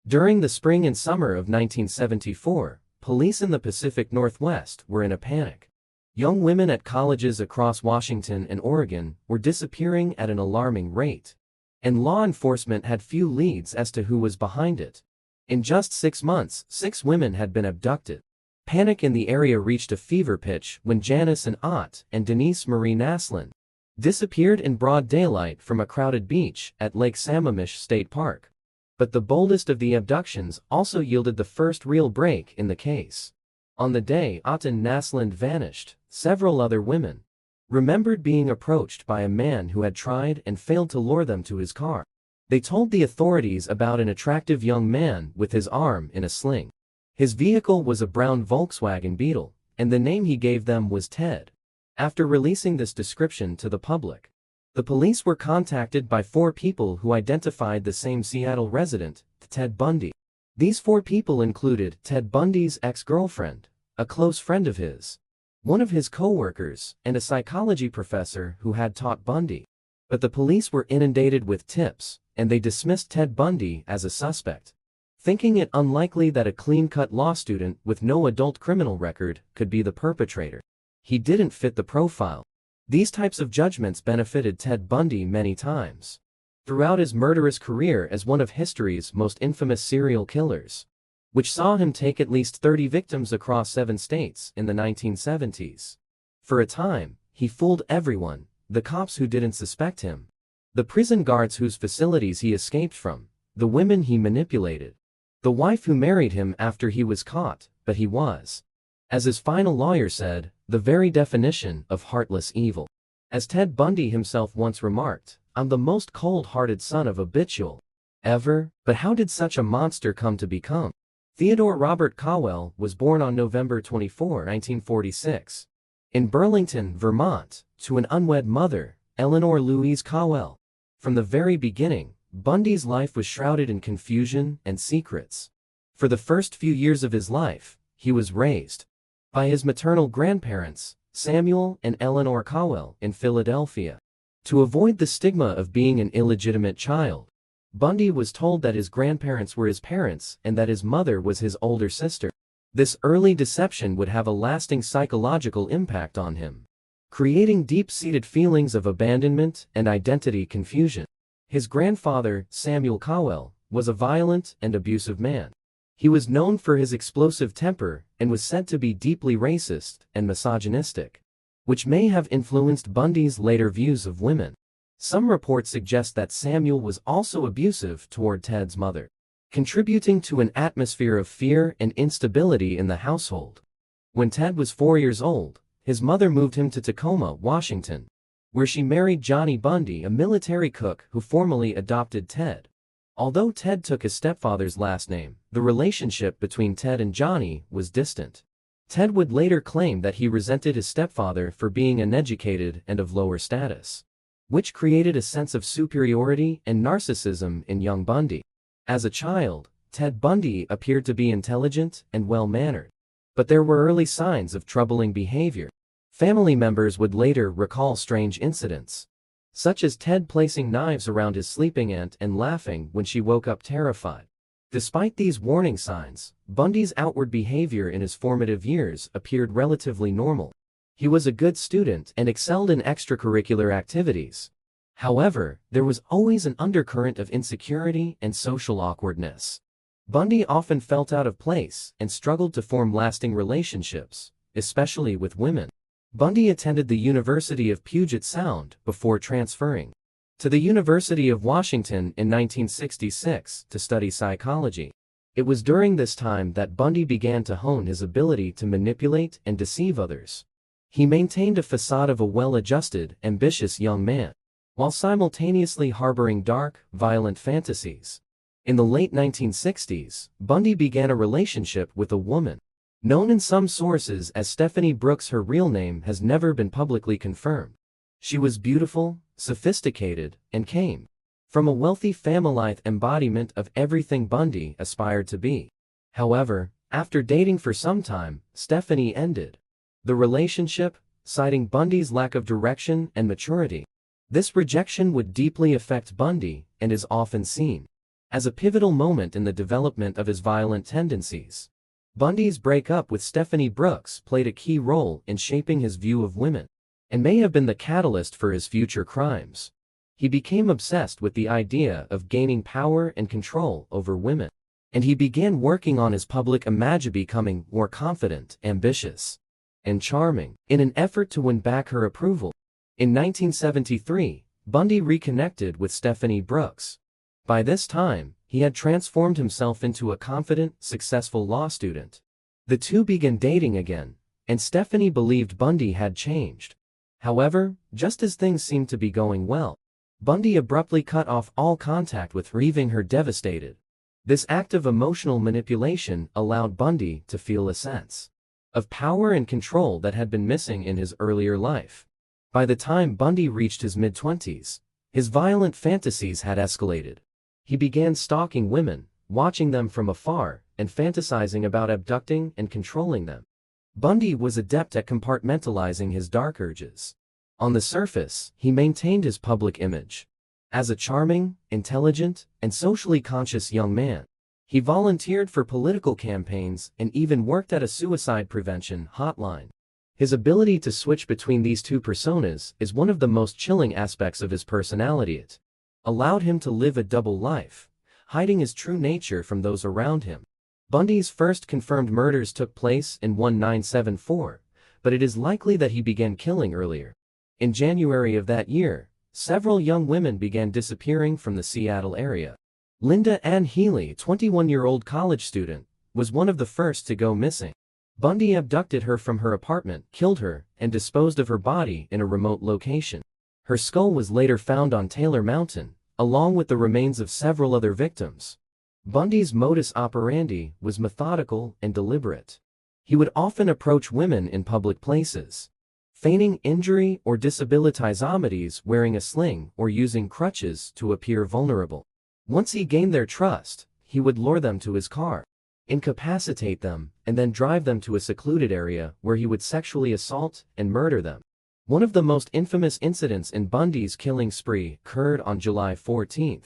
During the spring and summer of 1974, police in the Pacific Northwest were in a panic. Young women at colleges across Washington and Oregon were disappearing at an alarming rate, and law enforcement had few leads as to who was behind it. In just 6 months, 6 women had been abducted. Panic in the area reached a fever pitch when Janice and Ott and Denise Marie Naslund disappeared in broad daylight from a crowded beach at Lake Sammamish State Park. But the boldest of the abductions also yielded the first real break in the case. On the day Ott and Naslund vanished, several other women remembered being approached by a man who had tried and failed to lure them to his car. They told the authorities about an attractive young man with his arm in a sling. His vehicle was a brown Volkswagen Beetle, and the name he gave them was Ted. After releasing this description to the public, the police were contacted by 4 people who identified the same Seattle resident, Ted Bundy. These 4 people included Ted Bundy's ex-girlfriend, a close friend of his, one of his co-workers, and a psychology professor who had taught Bundy. But the police were inundated with tips, and they dismissed Ted Bundy as a suspect, thinking it unlikely that a clean-cut law student with no adult criminal record could be the perpetrator. He didn't fit the profile. These types of judgments benefited Ted Bundy many times throughout his murderous career as one of history's most infamous serial killers, which saw him take at least 30 victims across 7 states in the 1970s. For a time, he fooled everyone: the cops who didn't suspect him, the prison guards whose facilities he escaped from, the women he manipulated, the wife who married him after he was caught, but he was, as his final lawyer said, the very definition of heartless evil. As Ted Bundy himself once remarked, "I'm the most cold-hearted son of a bitch ever." But how did such a monster come to become? Theodore Robert Cowell was born on November 24, 1946, in Burlington, Vermont, to an unwed mother, Eleanor Louise Cowell. From the very beginning, Bundy's life was shrouded in confusion and secrets. For the first few years of his life, he was raised by his maternal grandparents, Samuel and Eleanor Cowell, in Philadelphia. To avoid the stigma of being an illegitimate child, Bundy was told that his grandparents were his parents and that his mother was his older sister. This early deception would have a lasting psychological impact on him, creating deep-seated feelings of abandonment and identity confusion. His grandfather, Samuel Cowell, was a violent and abusive man. He was known for his explosive temper and was said to be deeply racist and misogynistic, which may have influenced Bundy's later views of women. Some reports suggest that Samuel was also abusive toward Ted's mother, contributing to an atmosphere of fear and instability in the household. When Ted was 4 years old, his mother moved him to Tacoma, Washington, where she married Johnny Bundy, a military cook who formally adopted Ted. Although Ted took his stepfather's last name, the relationship between Ted and Johnny was distant. Ted would later claim that he resented his stepfather for being uneducated and of lower status, which created a sense of superiority and narcissism in young Bundy. As a child, Ted Bundy appeared to be intelligent and well-mannered, but there were early signs of troubling behavior. Family members would later recall strange incidents, such as Ted placing knives around his sleeping aunt and laughing when she woke up terrified. Despite these warning signs, Bundy's outward behavior in his formative years appeared relatively normal. He was a good student and excelled in extracurricular activities. However, there was always an undercurrent of insecurity and social awkwardness. Bundy often felt out of place and struggled to form lasting relationships, especially with women. Bundy attended the University of Puget Sound before transferring to the University of Washington in 1966 to study psychology. It was during this time that Bundy began to hone his ability to manipulate and deceive others. He maintained a facade of a well-adjusted, ambitious young man, while simultaneously harboring dark, violent fantasies. In the late 1960s, Bundy began a relationship with a woman known in some sources as Stephanie Brooks. Her real name has never been publicly confirmed. She was beautiful, sophisticated, and came from a wealthy family, embodiment of everything Bundy aspired to be. However, after dating for some time, Stephanie ended the relationship, citing Bundy's lack of direction and maturity. This rejection would deeply affect Bundy and is often seen as a pivotal moment in the development of his violent tendencies. Bundy's breakup with Stephanie Brooks played a key role in shaping his view of women, and may have been the catalyst for his future crimes. He became obsessed with the idea of gaining power and control over women, and he began working on his public image, becoming more confident, ambitious, and charming, in an effort to win back her approval. In 1973, Bundy reconnected with Stephanie Brooks. By this time, he had transformed himself into a confident, successful law student. The two began dating again, and Stephanie believed Bundy had changed. However, just as things seemed to be going well, Bundy abruptly cut off all contact with her, leaving her devastated. This act of emotional manipulation allowed Bundy to feel a sense of power and control that had been missing in his earlier life. By the time Bundy reached his mid-20s, his violent fantasies had escalated. He began stalking women, watching them from afar, and fantasizing about abducting and controlling them. Bundy was adept at compartmentalizing his dark urges. On the surface, he maintained his public image as a charming, intelligent, and socially conscious young man. He volunteered for political campaigns and even worked at a suicide prevention hotline. His ability to switch between these two personas is one of the most chilling aspects of his personality. It allowed him to live a double life, hiding his true nature from those around him. Bundy's first confirmed murders took place in 1974, but it is likely that he began killing earlier. In January of that year, several young women began disappearing from the Seattle area. Linda Ann Healy, a 21-year-old college student, was one of the first to go missing. Bundy abducted her from her apartment, killed her, and disposed of her body in a remote location. Her skull was later found on Taylor Mountain, along with the remains of several other victims. Bundy's modus operandi was methodical and deliberate. He would often approach women in public places, feigning injury or disabilities, wearing a sling or using crutches to appear vulnerable. Once he gained their trust, he would lure them to his car, incapacitate them, and then drive them to a secluded area where he would sexually assault and murder them. One of the most infamous incidents in Bundy's killing spree occurred on July 14,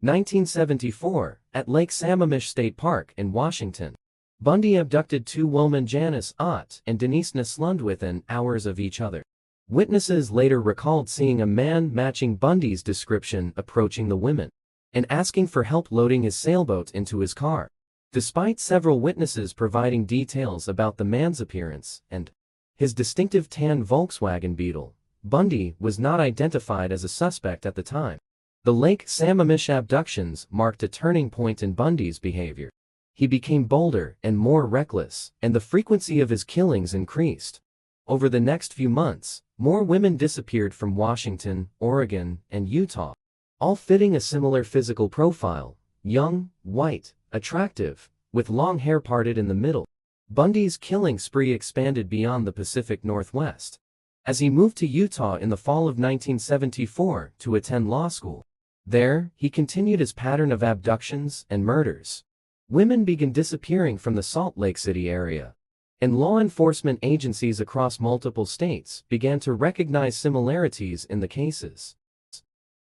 1974, at Lake Sammamish State Park in Washington. Bundy abducted two women, Janice Ott and Denise Naslund, within hours of each other. Witnesses later recalled seeing a man matching Bundy's description approaching the women and asking for help loading his sailboat into his car. Despite several witnesses providing details about the man's appearance and his distinctive tan Volkswagen Beetle, Bundy was not identified as a suspect at the time. The Lake Sammamish abductions marked a turning point in Bundy's behavior. He became bolder and more reckless, and the frequency of his killings increased. Over the next few months, more women disappeared from Washington, Oregon, and Utah, all fitting a similar physical profile: young, white, attractive, with long hair parted in the middle. Bundy's killing spree expanded beyond the Pacific Northwest as he moved to Utah in the fall of 1974 to attend law school. There, he continued his pattern of abductions and murders. Women began disappearing from the Salt Lake City area, and law enforcement agencies across multiple states began to recognize similarities in the cases.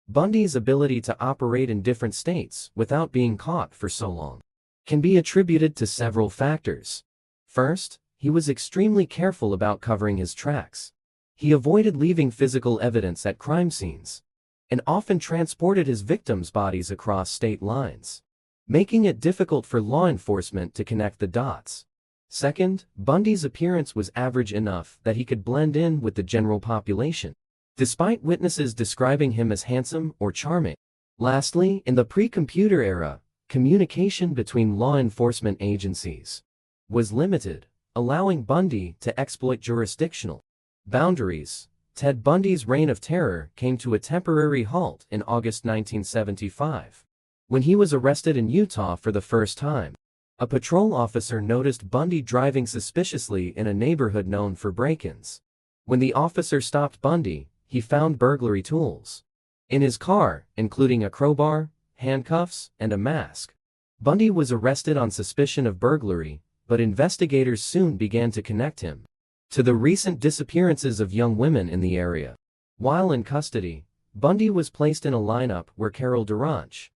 Bundy's ability to operate in different states without being caught for so long can be attributed to several factors. First, he was extremely careful about covering his tracks. He avoided leaving physical evidence at crime scenes, and often transported his victims' bodies across state lines, making it difficult for law enforcement to connect the dots. Second, Bundy's appearance was average enough that he could blend in with the general population, despite witnesses describing him as handsome or charming. Lastly, in the pre-computer era, communication between law enforcement agencies was limited, allowing Bundy to exploit jurisdictional boundaries. Ted Bundy's reign of terror came to a temporary halt in August 1975, when he was arrested in Utah for the first time. A patrol officer noticed Bundy driving suspiciously in a neighborhood known for break-ins. When the officer stopped Bundy, he found burglary tools in his car, including a crowbar, handcuffs, and a mask. Bundy was arrested on suspicion of burglary, but investigators soon began to connect him to the recent disappearances of young women in the area. While in custody, Bundy was placed in a lineup where Carol Duranch,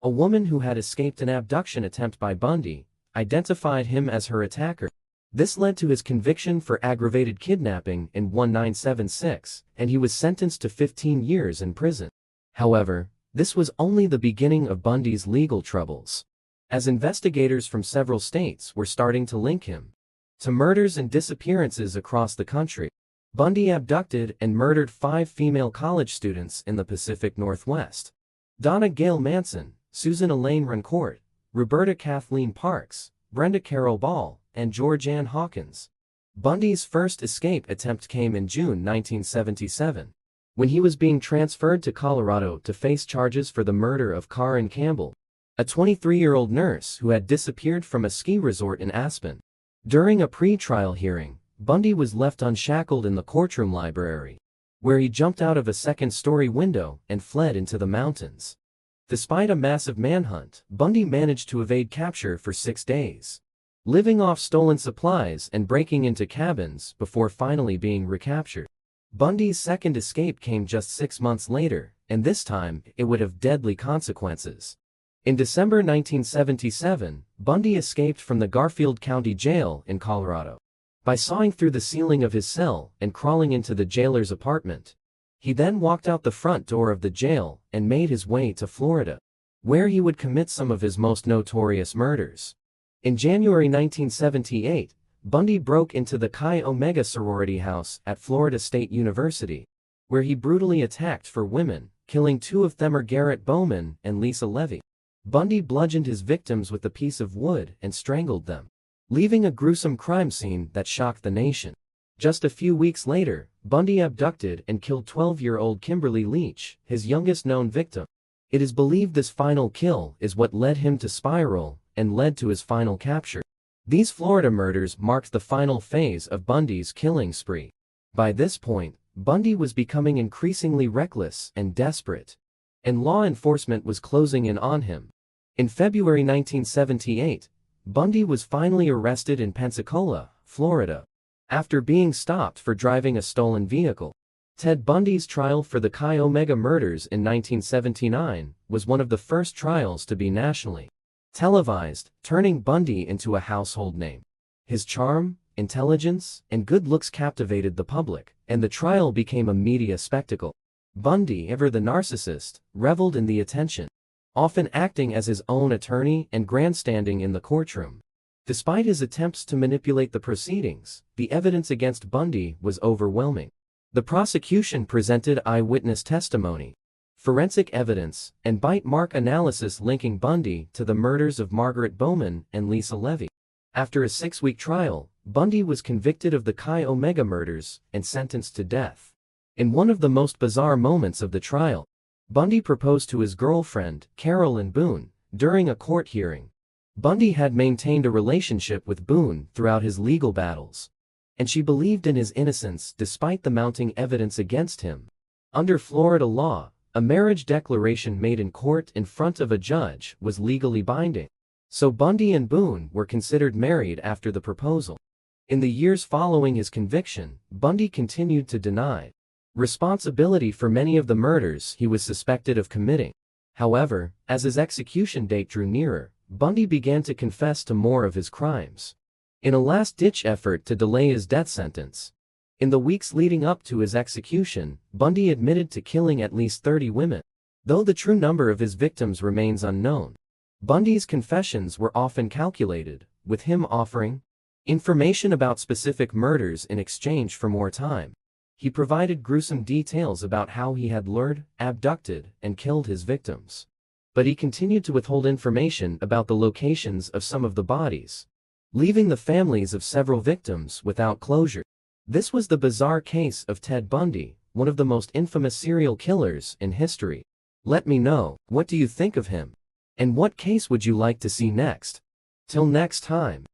A woman who had escaped an abduction attempt by Bundy identified him as her attacker. This led to his conviction for aggravated kidnapping in 1976, and he was sentenced to 15 years in prison. However, this was only the beginning of Bundy's legal troubles, as investigators from several states were starting to link him to murders and disappearances across the country. Bundy abducted and murdered 5 female college students in the Pacific Northwest: Donna Gail Manson, Susan Elaine Rancourt, Roberta Kathleen Parks, Brenda Carroll Ball, and George Ann Hawkins. Bundy's first escape attempt came in June 1977, when he was being transferred to Colorado to face charges for the murder of Karen Campbell, a 23-year-old nurse who had disappeared from a ski resort in Aspen. During a pre-trial hearing, Bundy was left unshackled in the courtroom library, where he jumped out of a second-story window and fled into the mountains. Despite a massive manhunt, Bundy managed to evade capture for 6 days, living off stolen supplies and breaking into cabins before finally being recaptured. Bundy's second escape came just 6 months later, and this time, it would have deadly consequences. In December 1977, Bundy escaped from the Garfield County Jail in Colorado by sawing through the ceiling of his cell and crawling into the jailer's apartment. He then walked out the front door of the jail and made his way to Florida, where he would commit some of his most notorious murders. In January 1978, Bundy broke into the Chi Omega sorority house at Florida State University, where he brutally attacked 4 women, killing 2 of them: Garrett Bowman and Lisa Levy. Bundy bludgeoned his victims with a piece of wood and strangled them, leaving a gruesome crime scene that shocked the nation. Just a few weeks later, Bundy abducted and killed 12-year-old Kimberly Leach, his youngest known victim. It is believed this final kill is what led him to spiral and led to his final capture. These Florida murders marked the final phase of Bundy's killing spree. By this point, Bundy was becoming increasingly reckless and desperate, and law enforcement was closing in on him. In February 1978, Bundy was finally arrested in Pensacola, Florida, after being stopped for driving a stolen vehicle. Ted Bundy's trial for the Chi Omega murders in 1979 was one of the first trials to be nationally televised, turning Bundy into a household name. His charm, intelligence, and good looks captivated the public, and the trial became a media spectacle. Bundy, ever the narcissist, reveled in the attention, often acting as his own attorney and grandstanding in the courtroom. Despite his attempts to manipulate the proceedings, the evidence against Bundy was overwhelming. The prosecution presented eyewitness testimony, forensic evidence, and bite mark analysis linking Bundy to the murders of Margaret Bowman and Lisa Levy. After a 6-week trial, Bundy was convicted of the Chi Omega murders and sentenced to death. In one of the most bizarre moments of the trial, Bundy proposed to his girlfriend, Carolyn Boone, during a court hearing. Bundy had maintained a relationship with Boone throughout his legal battles, and she believed in his innocence despite the mounting evidence against him. Under Florida law, a marriage declaration made in court in front of a judge was legally binding, so Bundy and Boone were considered married after the proposal. In the years following his conviction, Bundy continued to deny responsibility for many of the murders he was suspected of committing. However, as his execution date drew nearer, Bundy began to confess to more of his crimes, in a last-ditch effort to delay his death sentence. In the weeks leading up to his execution, Bundy admitted to killing at least 30 women, though the true number of his victims remains unknown. Bundy's confessions were often calculated, with him offering information about specific murders in exchange for more time. He provided gruesome details about how he had lured, abducted, and killed his victims. But he continued to withhold information about the locations of some of the bodies, leaving the families of several victims without closure. This was the bizarre case of Ted Bundy, one of the most infamous serial killers in history. Let me know, what do you think of him? And what case would you like to see next? Till next time.